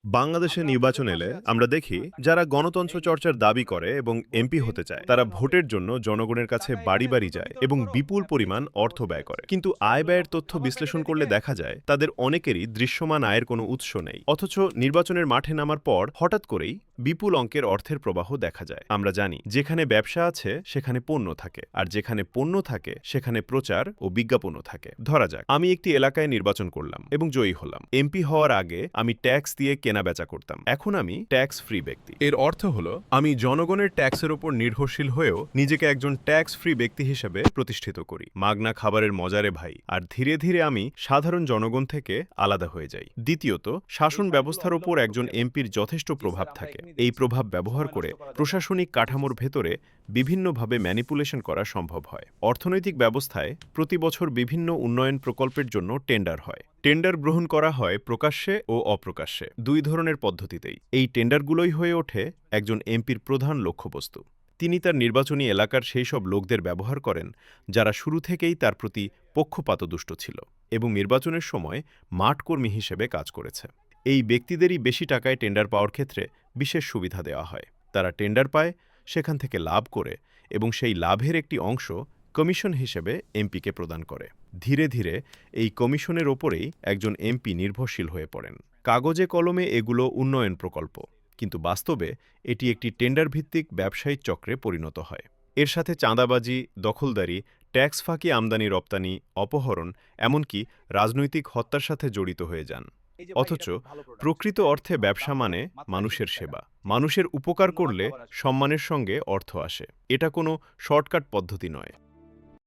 বাংলাদেশে নির্বাচন এলে আমরা দেখি যারা গণতন্ত্র চর্চার দাবি করে এবং এমপি হতে চায় তারা ভোটের জন্য জনগণের কাছে বাড়ি বাড়ি যায় এবং বিপুল পরিমাণ অর্থ ব্যয় করে, কিন্তু আয় ব্যয়ের তথ্য বিশ্লেষণ করলে দেখা যায় তাদের অনেকেরই দৃশ্যমান আয়ের কোনো উৎস নেই। অথচ নির্বাচনের মাঠে নামার পর হঠাৎ করেই বিপুল অঙ্কের অর্থের প্রবাহ দেখা যায়। আমরা জানি যেখানে ব্যবসা আছে সেখানে পণ্য থাকে, আর যেখানে পণ্য থাকে সেখানে প্রচার ও বিজ্ঞাপনও থাকে। ধরা যাক আমি একটি এলাকায় নির্বাচন করলাম এবং জয়ী হলাম। এমপি হওয়ার আগে আমি ট্যাক্স দিয়ে কেনা বেচা করতাম, এখন আমি ট্যাক্স ফ্রি ব্যক্তি। এর অর্থ হলো আমি জনগণের ট্যাক্সের উপর নির্ভরশীল হয়েও নিজেকে একজন ট্যাক্স ফ্রি ব্যক্তি হিসেবে প্রতিষ্ঠিত করি। মাগনা খাবারের মজারে ভাই, আর ধীরে ধীরে আমি সাধারণ জনগণ থেকে আলাদা হয়ে যাই। দ্বিতীয়ত, শাসন ব্যবস্থার উপর একজন এমপির যথেষ্ট প্রভাব থাকে। এই প্রভাব ব্যবহার করে প্রশাসনিক কাঠামোর ভেতরে বিভিন্নভাবে ম্যানিপুলেশন করা সম্ভব হয়। অর্থনৈতিক ব্যবস্থায় প্রতি বছর বিভিন্ন উন্নয়ন প্রকল্পের জন্য টেন্ডার হয়। টেন্ডার গ্রহণ করা হয় প্রকাশ্যে ও অপ্রকাশ্যে, দুই ধরনের পদ্ধতিতেই। এই টেন্ডারগুলোই হয়ে ওঠে একজন এমপির প্রধান লক্ষ্যবস্তু। তিনি তার নির্বাচনী এলাকার সেই সব লোকদের ব্যবহার করেন যারা শুরু থেকেই তার প্রতি পক্ষপাতদুষ্ট ছিল এবং নির্বাচনের সময় মাঠকর্মী হিসেবে কাজ করেছে। এই ব্যক্তিদেরই বেশি টাকায় টেন্ডার পাওয়ার ক্ষেত্রে বিশেষ সুবিধা দেওয়া হয়। তারা টেন্ডার পায়, সেখান থেকে লাভ করে এবং সেই লাভের একটি অংশ কমিশন হিসেবে এমপিকে প্রদান করে। ধীরে ধীরে এই কমিশনের ওপরেই একজন এমপি নির্ভরশীল হয়ে পড়েন। কাগজে কলমে এগুলো উন্নয়ন প্রকল্প, কিন্তু বাস্তবে এটি একটি টেন্ডার ভিত্তিক ব্যবসায়িক চক্রে পরিণত হয়। এর সাথে চাঁদাবাজি, দখলদারি, ট্যাক্স ফাঁকি, আমদানি রপ্তানি, অপহরণ, এমনকি রাজনৈতিক হত্যার সাথে জড়িত হয়ে যান। অথচ প্রকৃত অর্থে ব্যবসা মানে মানুষের সেবা। মানুষের উপকার করলে সম্মানের সঙ্গে অর্থ আসে। এটা কোনো শর্টকাট পদ্ধতি নয়।